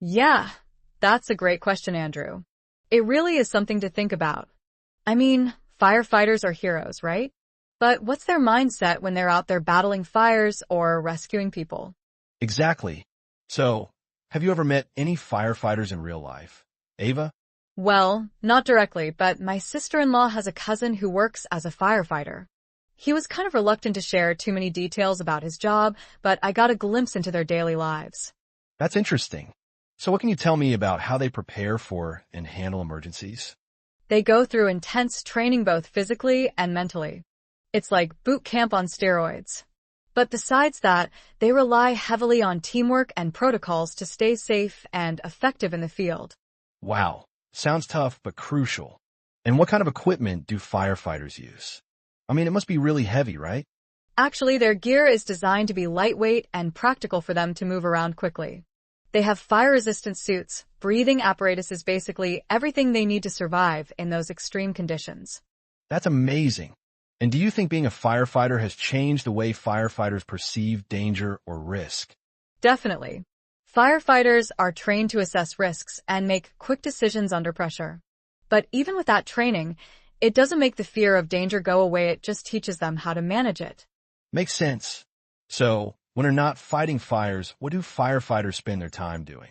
Yeah, that's a great question, Andrew. It really is something to think about. I mean, firefighters are heroes, right? But what's their mindset when they're out there battling fires or rescuing people? Exactly. So, have you ever met any firefighters in real life? Ava? Well, not directly, but my sister-in-law has a cousin who works as a firefighter. He was kind of reluctant to share too many details about his job, but I got a glimpse into their daily lives. That's interesting. So what can you tell me about how they prepare for and handle emergencies? They go through intense training both physically and mentally. It's like boot camp on steroids. But besides that, they rely heavily on teamwork and protocols to stay safe and effective in the field. Wow. Sounds tough, but crucial. And what kind of equipment do firefighters use? I mean, it must be really heavy, right? Actually, their gear is designed to be lightweight and practical for them to move around quickly. They have fire-resistant suits, breathing apparatuses, basically everything they need to survive in those extreme conditions. That's amazing. And do you think being a firefighter has changed the way firefighters perceive danger or risk? Definitely. Firefighters are trained to assess risks and make quick decisions under pressure. But even with that training, it doesn't make the fear of danger go away, it just teaches them how to manage it. Makes sense. So, when they're not fighting fires, what do firefighters spend their time doing?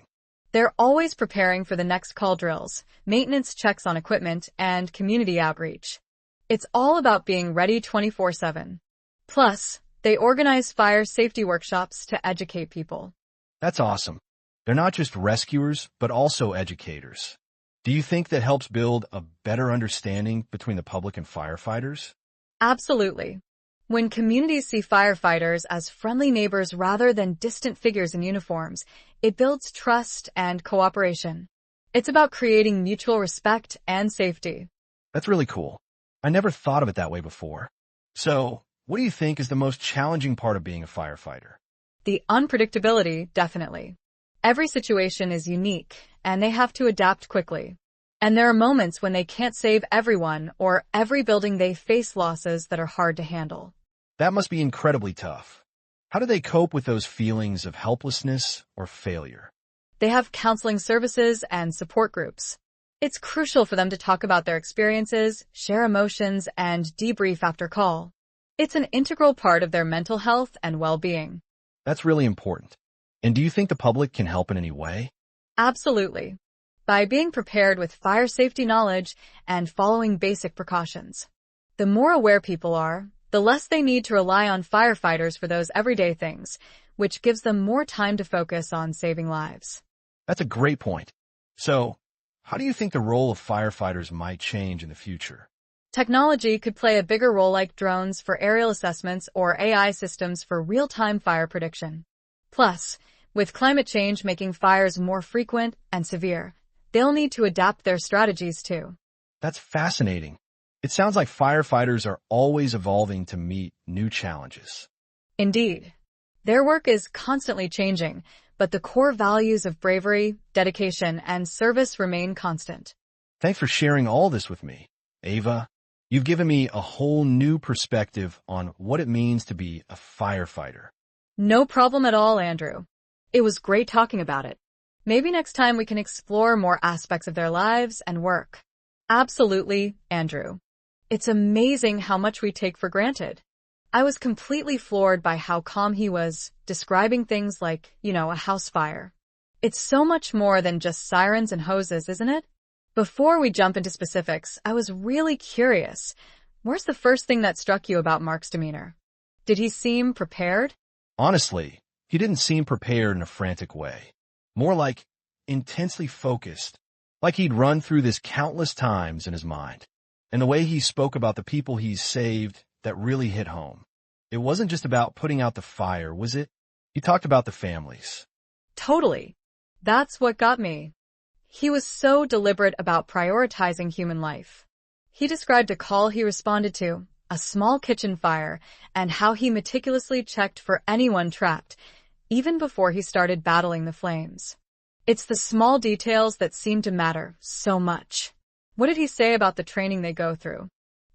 They're always preparing for the next call drills, maintenance checks on equipment, and community outreach. It's all about being ready 24/7. Plus, they organize fire safety workshops to educate people. That's awesome. They're not just rescuers, but also educators. Do you think that helps build a better understanding between the public and firefighters? Absolutely. When communities see firefighters as friendly neighbors rather than distant figures in uniforms, it builds trust and cooperation. It's about creating mutual respect and safety. That's really cool. I never thought of it that way before. So, what do you think is the most challenging part of being a firefighter? The unpredictability, definitely. Every situation is unique, and they have to adapt quickly. And there are moments when they can't save everyone, or every building they face losses that are hard to handle. That must be incredibly tough. How do they cope with those feelings of helplessness or failure? They have counseling services and support groups. It's crucial for them to talk about their experiences, share emotions, and debrief after call. It's an integral part of their mental health and well-being. That's really important. And do you think the public can help in any way? Absolutely. By being prepared with fire safety knowledge and following basic precautions. The more aware people are, the less they need to rely on firefighters for those everyday things, which gives them more time to focus on saving lives. That's a great point. So, how do you think the role of firefighters might change in the future? Technology could play a bigger role, like drones for aerial assessments or AI systems for real-time fire prediction. Plus, with climate change making fires more frequent and severe, they'll need to adapt their strategies too. That's fascinating. It sounds like firefighters are always evolving to meet new challenges. Indeed. Their work is constantly changing, but the core values of bravery, dedication, and service remain constant. Thanks for sharing all this with me, Ava. You've given me a whole new perspective on what it means to be a firefighter. No problem at all, Andrew. It was great talking about it. Maybe next time we can explore more aspects of their lives and work. Absolutely, Andrew. It's amazing how much we take for granted. I was completely floored by how calm he was, describing things like, a house fire. It's so much more than just sirens and hoses, isn't it? Before we jump into specifics, I was really curious. Where's the first thing that struck you about Mark's demeanor? Did he seem prepared? Honestly, he didn't seem prepared in a frantic way. More like intensely focused, like he'd run through this countless times in his mind. And the way he spoke about the people he's saved, that really hit home. It wasn't just about putting out the fire, was it? He talked about the families. Totally. That's what got me. He was so deliberate about prioritizing human life. He described a call he responded to, a small kitchen fire, and how he meticulously checked for anyone trapped, even before he started battling the flames. It's the small details that seem to matter so much. What did he say about the training they go through?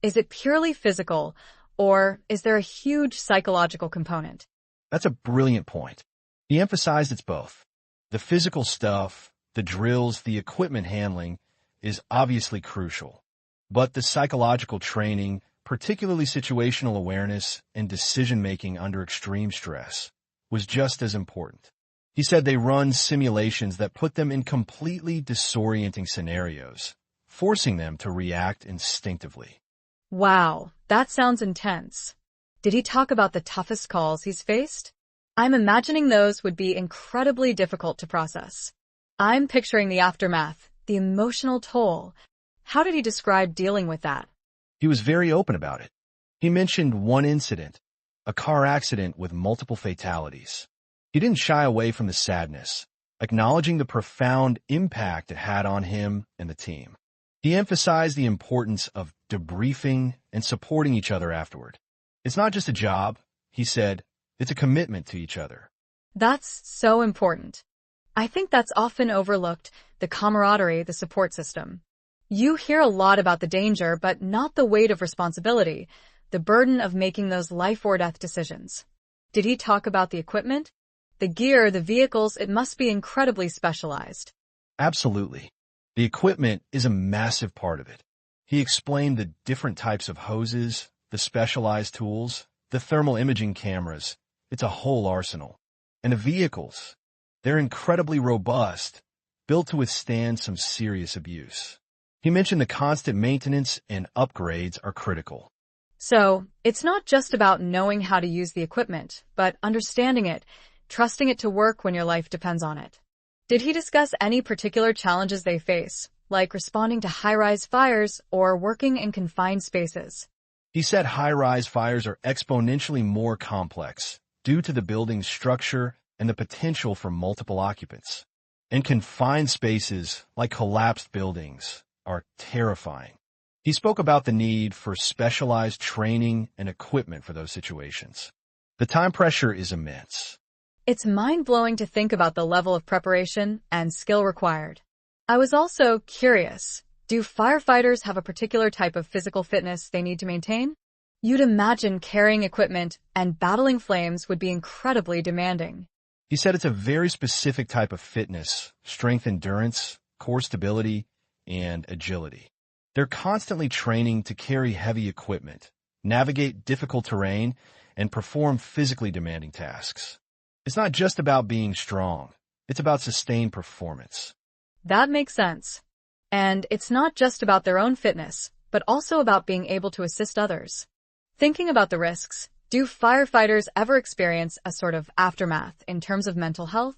Is it purely physical, or is there a huge psychological component? That's a brilliant point. He emphasized it's both. The physical stuff, the drills, the equipment handling is obviously crucial. But the psychological training, particularly situational awareness and decision-making under extreme stress, was just as important. He said they run simulations that put them in completely disorienting scenarios, forcing them to react instinctively. Wow, that sounds intense. Did he talk about the toughest calls he's faced? I'm imagining those would be incredibly difficult to process. I'm picturing the aftermath, the emotional toll. How did he describe dealing with that? He was very open about it. He mentioned one incident, a car accident with multiple fatalities. He didn't shy away from the sadness, acknowledging the profound impact it had on him and the team. He emphasized the importance of debriefing and supporting each other afterward. It's not just a job, he said, it's a commitment to each other. That's so important. I think that's often overlooked, the camaraderie, the support system. You hear a lot about the danger, but not the weight of responsibility, the burden of making those life or death decisions. Did he talk about the equipment? The gear, the vehicles, it must be incredibly specialized. Absolutely. The equipment is a massive part of it. He explained the different types of hoses, the specialized tools, the thermal imaging cameras. It's a whole arsenal. And the vehicles, they're incredibly robust, built to withstand some serious abuse. He mentioned the constant maintenance and upgrades are critical. So, it's not just about knowing how to use the equipment, but understanding it, trusting it to work when your life depends on it. Did he discuss any particular challenges they face, like responding to high-rise fires or working in confined spaces? He said high-rise fires are exponentially more complex due to the building's structure and the potential for multiple occupants. And confined spaces, like collapsed buildings, are terrifying. He spoke about the need for specialized training and equipment for those situations. The time pressure is immense. It's mind-blowing to think about the level of preparation and skill required. I was also curious, do firefighters have a particular type of physical fitness they need to maintain? You'd imagine carrying equipment and battling flames would be incredibly demanding. He said it's a very specific type of fitness, strength endurance, core stability, and agility. They're constantly training to carry heavy equipment, navigate difficult terrain, and perform physically demanding tasks. It's not just about being strong. It's about sustained performance. That makes sense. And it's not just about their own fitness, but also about being able to assist others. Thinking about the risks, do firefighters ever experience a sort of aftermath in terms of mental health?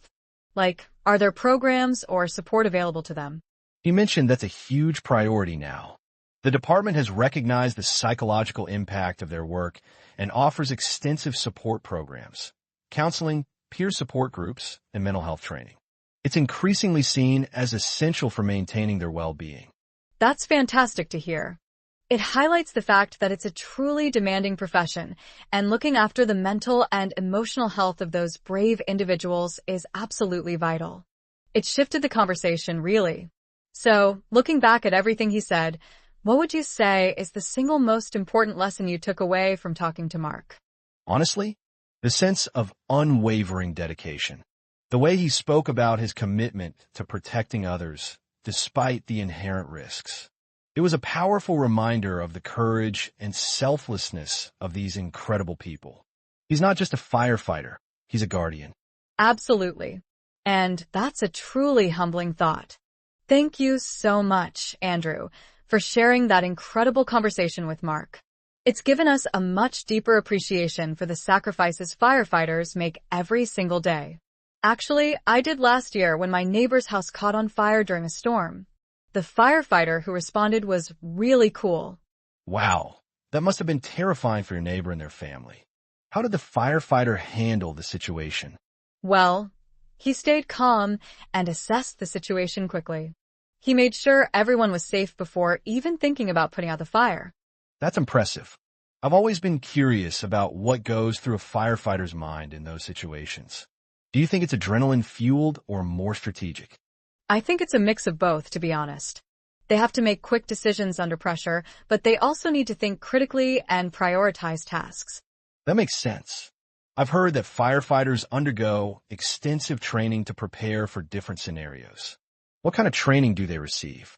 Like, are there programs or support available to them? He mentioned that's a huge priority now. The department has recognized the psychological impact of their work and offers extensive support programs, counseling, peer support groups, and mental health training. It's increasingly seen as essential for maintaining their well-being. That's fantastic to hear. It highlights the fact that it's a truly demanding profession, and looking after the mental and emotional health of those brave individuals is absolutely vital. It shifted the conversation, really. So, looking back at everything he said, what would you say is the single most important lesson you took away from talking to Mark? Honestly, the sense of unwavering dedication. The way he spoke about his commitment to protecting others, despite the inherent risks. It was a powerful reminder of the courage and selflessness of these incredible people. He's not just a firefighter, he's a guardian. Absolutely. And that's a truly humbling thought. Thank you so much, Andrew, for sharing that incredible conversation with Mark. It's given us a much deeper appreciation for the sacrifices firefighters make every single day. Actually, I did last year when my neighbor's house caught on fire during a storm. The firefighter who responded was really cool. Wow, that must have been terrifying for your neighbor and their family. How did the firefighter handle the situation? Well, he stayed calm and assessed the situation quickly. He made sure everyone was safe before even thinking about putting out the fire. That's impressive. I've always been curious about what goes through a firefighter's mind in those situations. Do you think it's adrenaline-fueled or more strategic? I think it's a mix of both, to be honest. They have to make quick decisions under pressure, but they also need to think critically and prioritize tasks. That makes sense. I've heard that firefighters undergo extensive training to prepare for different scenarios. What kind of training do they receive?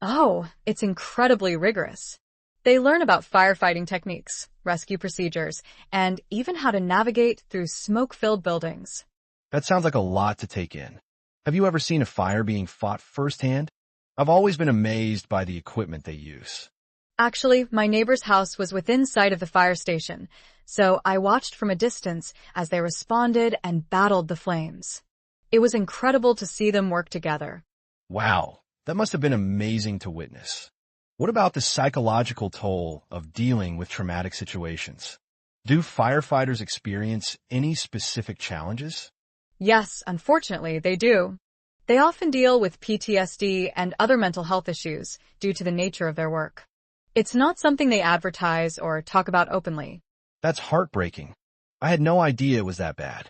Oh, it's incredibly rigorous. They learn about firefighting techniques, rescue procedures, and even how to navigate through smoke-filled buildings. That sounds like a lot to take in. Have you ever seen a fire being fought firsthand? I've always been amazed by the equipment they use. Actually, my neighbor's house was within sight of the fire station, so I watched from a distance as they responded and battled the flames. It was incredible to see them work together. Wow, that must have been amazing to witness. What about the psychological toll of dealing with traumatic situations? Do firefighters experience any specific challenges? Yes, unfortunately, they do. They often deal with PTSD and other mental health issues due to the nature of their work. It's not something they advertise or talk about openly. That's heartbreaking. I had no idea it was that bad.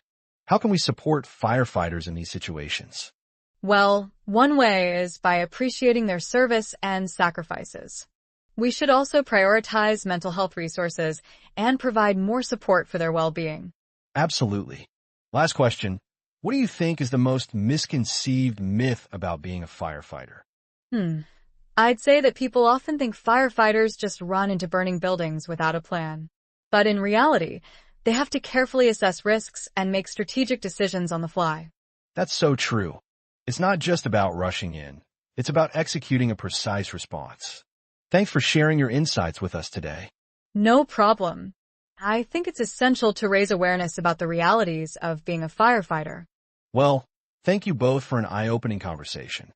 How can we support firefighters in these situations? Well, one way is by appreciating their service and sacrifices. We should also prioritize mental health resources and provide more support for their well-being. Absolutely. Last question. What do you think is the most misconceived myth about being a firefighter? I'd say that people often think firefighters just run into burning buildings without a plan. But in reality, they have to carefully assess risks and make strategic decisions on the fly. That's so true. It's not just about rushing in. It's about executing a precise response. Thanks for sharing your insights with us today. No problem. I think it's essential to raise awareness about the realities of being a firefighter. Well, thank you both for an eye-opening conversation.